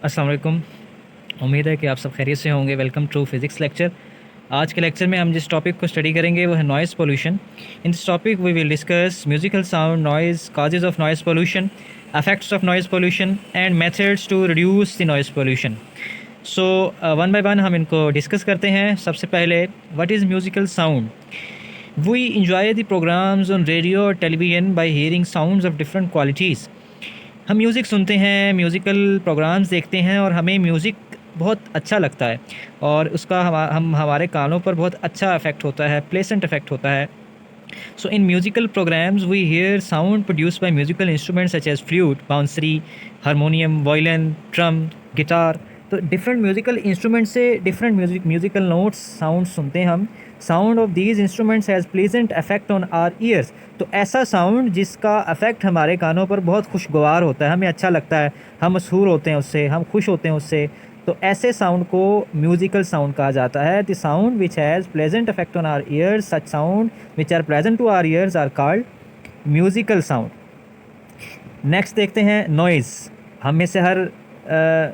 अस्सलाम वालेकुम। उम्मीद है कि आप सब खैरियत से होंगे। Welcome to physics lecture. आज के लेक्चर में हम जिस टॉपिक को स्टडी करेंगे वो है noise pollution. In this topic we will discuss musical sound, noise, causes of noise pollution, effects of noise pollution and methods to reduce the noise pollution. So one by one हम इनको discuss करते हैं। सबसे पहले, what is musical sound? We enjoy the programs on radio or television by hearing sounds of different qualities। हम music सुनते हैं, musical programmes देखते हैं और हमें म्यूज़िक बहुत अच्छा लगता है और उसका हमारे कानों पर बहुत अच्छा इफ़ेक्ट होता है, प्लेसेंट इफ़ेक्ट होता है। So in musical programs, we hear sound produced by musical instruments such as flute, bansuri, harmonium, violin, drum, guitar। तो डिफरेंट म्यूज़िकल इंस्ट्रूमेंट से डिफरेंट म्यूज़िकल नोट्स साउंड सुनते हैं हम। Sound of these instruments has pleasant effect on our ears. तो ऐसा sound जिसका effect हमारे कानों पर बहुत खुशगवार होता है, हमें अच्छा लगता है, हम मसहूर होते हैं उससे, हम खुश होते हैं उससे। तो ऐसे साउंड को म्यूजिकल साउंड कहा जाता है। The sound which has pleasant effect on our ears, such sound which are pleasant to our ears are called musical sound. Next देखते हैं नॉइज़। हम में से हर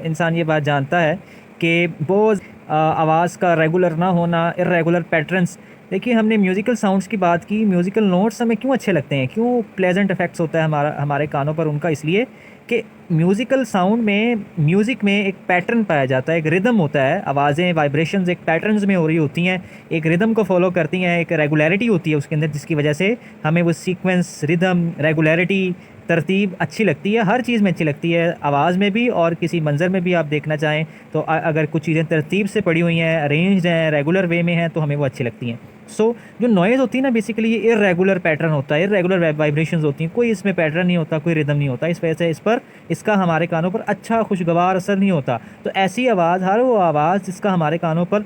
इंसान ये बात जानता है कि बहुत आवाज़ का रेगुलर ना होना, इर्रेगुलर पैटर्न्स। देखिए, हमने म्यूज़िकल साउंड्स की बात की, म्यूज़िकल नोट्स हमें क्यों अच्छे लगते हैं, क्यों प्लेजेंट इफेक्ट्स होता है हमारे कानों पर उनका? इसलिए कि म्यूज़िकल साउंड में, म्यूज़िक में एक पैटर्न पाया जाता है, एक रिदम होता है। आवाज़ें, वाइब्रेशंस एक पैटर्न्स में हो रही होती हैं, एक रिदम को फॉलो करती हैं, एक रेगुलरिटी होती है उसके अंदर, जिसकी वजह से हमें वो सीक्वेंस, रिदम, रेगुलरिटी, तरतीब अच्छी लगती है। हर चीज़ में अच्छी लगती है, आवाज़ में भी और किसी मंज़र में भी आप देखना चाहें तो अगर कुछ चीज़ें तरतीब से पड़ी हुई हैं, अरेंज्ड हैं, रेगुलर वे में हैं, तो हमें वो अच्छी लगती हैं। सो जो नॉइज़ होती है ना, बेसिकली ये इर्रेगुलर पैटर्न होता है, इर्रेगुलर वाइब्रेशंस होती हैं, कोई इसमें पैटर्न नहीं होता, कोई रिदम नहीं होता। इस वजह से इसका हमारे कानों पर अच्छा खुशगवार असर नहीं होता। तो ऐसी आवाज़, हर वो आवाज़ जिसका हमारे कानों पर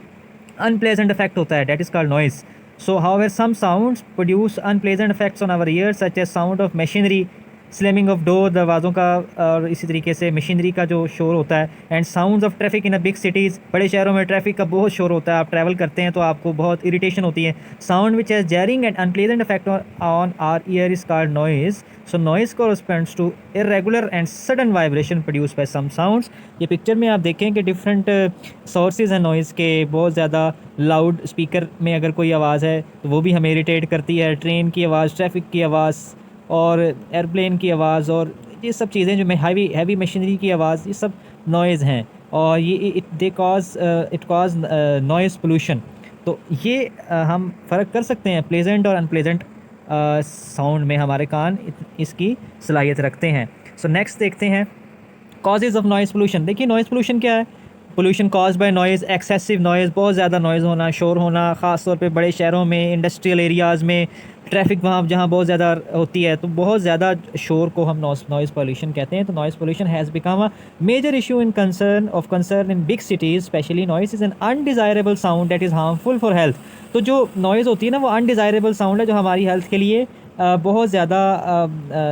अनप्लेजेंट इफेक्ट होता है, that is called noise. So however, some sounds produce unpleasant effects on our ears, such as sound of machinery, slamming of door, दरवाज़ों का, और इसी तरीके से मशीनरी का जो शोर होता है, and sounds of traffic in a big cities. बड़े शहरों में ट्रैफिक का बहुत शोर होता है, आप ट्रैवल करते हैं तो आपको बहुत इरिटेशन होती है। Sound which has jarring and unpleasant effect on our ear is called noise. So noise corresponds to irregular and sudden vibration produced by some sounds. ये पिक्चर में आप देखें कि डिफरेंट सोर्सेज हैं नॉइज़ के, बहुत ज़्यादा लाउड स्पीकर में अगर कोई आवाज़ है तो वो भी हमें इरिटेट करती है, ट्रेन की आवाज़, ट्रैफिक की आवाज़ और एयरप्लेन की आवाज़, और ये सब चीज़ें जो हैवी मशीनरी की आवाज़, ये सब नॉइज़ हैं और ये इट कॉज नॉइज़ पोल्यूशन। तो ये हम फ़र्क कर सकते हैं प्लेजेंट और अनप्लेजेंट साउंड में, हमारे कान इसकी सलाहियत रखते हैं। सो नेक्स्ट देखते हैं कॉजेज़ ऑफ नॉइज़ पोल्यूशन। देखिए, नॉइज़ पोल्यूशन क्या है? Pollution cause by noise, excessive noise, बहुत ज़्यादा नॉइज़ होना, शोर होना, ख़ास तौर पे बड़े शहरों में, इंडस्ट्रियल एरियाज़ में, ट्रैफिक वहाँ जहाँ बहुत ज़्यादा होती है, तो बहुत ज़्यादा शोर को हम नॉइज़ पोल्यूशन कहते हैं। तो noise pollution has become a major issue in concern in big cities. Specially noise is an undesirable sound that is harmful for health. तो जो नॉइज़ होती है ना, वो अनडिज़ायरेबल साउंड है, जो हमारी हेल्थ के लिए बहुत ज़्यादा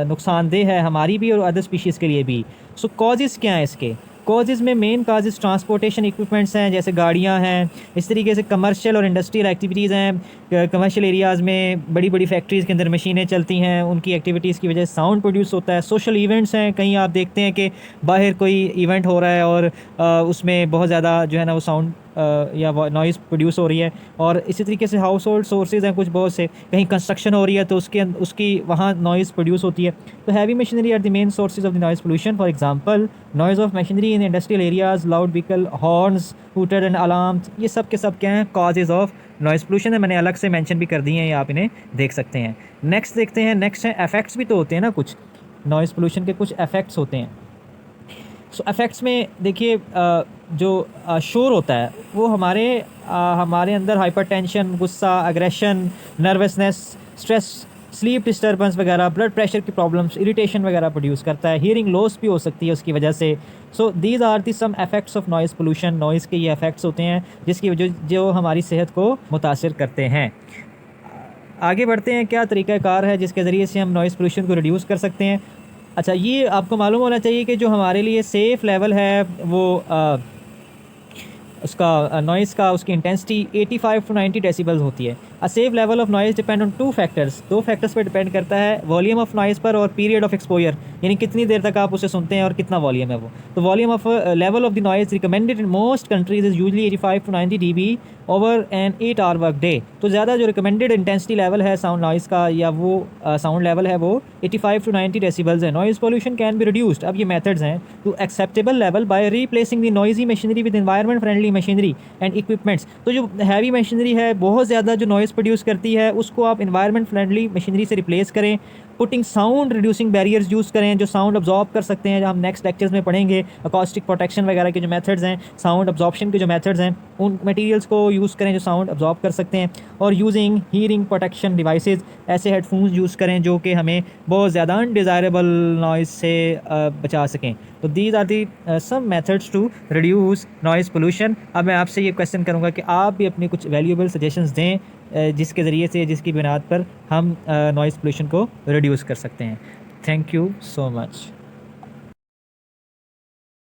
नुकसानदेह है, हमारी भी और अदर स्पीशीज़ के लिए भी। सो कॉजेज़ क्या हैं इसके? कॉजेज़ में मेन कॉजेज़ ट्रांसपोर्टेशन इक्विपमेंट्स हैं, जैसे गाड़ियाँ हैं, इस तरीके से कमर्शियल और इंडस्ट्रियल एक्टिविटीज़ हैं। कमर्शियल एरियाज़ में बड़ी बड़ी फैक्ट्रीज़ के अंदर मशीनें चलती हैं, उनकी एक्टिविटीज़ की वजह से साउंड प्रोड्यूस होता है। सोशल इवेंट्स हैं, कहीं आप देखते हैं कि बाहर कोई इवेंट हो रहा है और उसमें बहुत ज़्यादा जो है ना वो साउंड या नॉइज़ प्रोड्यूस हो रही है। और इसी तरीके से हाउस होल्ड सोर्सेज हैं कुछ बहुत से, कहीं कंस्ट्रक्शन हो रही है तो उसकी वहाँ नॉइज़ प्रोड्यूस होती है। तो heavy machinery are the main sources of the noise pollution. For example, noise of machinery in industrial areas, loud vehicle horns, hooter and alarms, ये सब के सब क्या हैं? कॉजेज़ ऑफ नॉइज़ पोल्यूशन है। मैंने अलग से मेंशन भी कर दिए हैं, या आप इन्हें देख सकते हैं। नेक्स्ट देखते हैं, नेक्स्ट है इफेक्ट्स। भी तो होते हैं ना कुछ नॉइज़ पोल्यूशन के, कुछ इफेक्ट्स होते हैं। सो इफ़ेक्ट्स में देखिए, जो शोर होता है वो हमारे अंदर हाइपरटेंशन, गुस्सा, aggression, nervousness, stress, sleep disturbance वगैरह, ब्लड प्रेशर की प्रॉब्लम्स, इरिटेशन वगैरह प्रोड्यूस करता है। हियरिंग लॉस भी हो सकती है उसकी वजह से। So these are the some effects of noise pollution. Noise के ये इफेक्ट्स होते हैं जिसकी वजह जो हमारी सेहत को मुतासिर करते हैं। आगे बढ़ते हैं, क्या तरीक़ाकार है जिसके ज़रिए से हम नॉइज़ पोल्यूशन को रिड्यूस कर सकते हैं? अच्छा, ये आपको मालूम होना चाहिए कि जो हमारे लिए सेफ़ लेवल है वो उसका नॉइज़ का, उसकी इंटेंसिटी 85 टू 90 डेसिबल्स होती है। A safe level of noise depend on two factors, दो फैक्टर्स पर डिपेंड करता है, वॉल्यूम ऑफ नॉइज़ पर और पीरियड ऑफ एक्सपोजर, यानी कितनी देर तक आप उसे सुनते हैं और कितना वॉल्यूम है वो। तो volume of level of the noise recommended in most countries is usually 85 to 90 dB over an 8 hour work day. तो ज़्यादा जो रिकमेंडेड इंटेंसिटी लेवल है साउंड नॉइज़ का या वो साउंड लेवल है वो 85 to 90 डेसिबल्स है। Noise pollution can be reduced, अब ये मेथड्स हैं, to acceptable level by replacing the noisy machinery with environment friendly machinery and equipments. तो जो हैवी मशीनरी है, बहुत ज़्यादा जो नॉइज़ प्रोड्यूस करती है, उसको आप एनवायरनमेंट फ्रेंडली मशीनरी से रिप्लेस करें। Putting sound reducing barriers use करें जो साउंड अब्जॉर्ब कर सकते हैं, जो हम नेक्स्ट लेक्चर्स में पढ़ेंगे। अकॉस्टिक प्रोटेक्शन वगैरह के जो मेथड्स हैं, साउंड अब्जॉर्प्शन के जो मेथड्स हैं, उन मटेरियल्स को यूज़ करें जो साउंड अब्जॉर्ब कर सकते हैं। और यूजिंग हीयरिंग प्रोटेक्शन डिवाइसेस, ऐसे हेडफोन्स यूज़ करें जो कि हमें बहुत ज़्यादा अनडिज़ायरेबल नॉइज़ से बचा सकें। तो these are the some methods to reduce noise pollution. अब मैं आपसे ये क्वेश्चन करूँगा कि आप भी अपनी कुछ वैल्यूएबल सजेशंस दें जिसके ज़रिए से, जिसकी बुनियाद पर हम नॉइज़ पोल्यूशन को रिड्यूस कर सकते हैं। Thank you so much.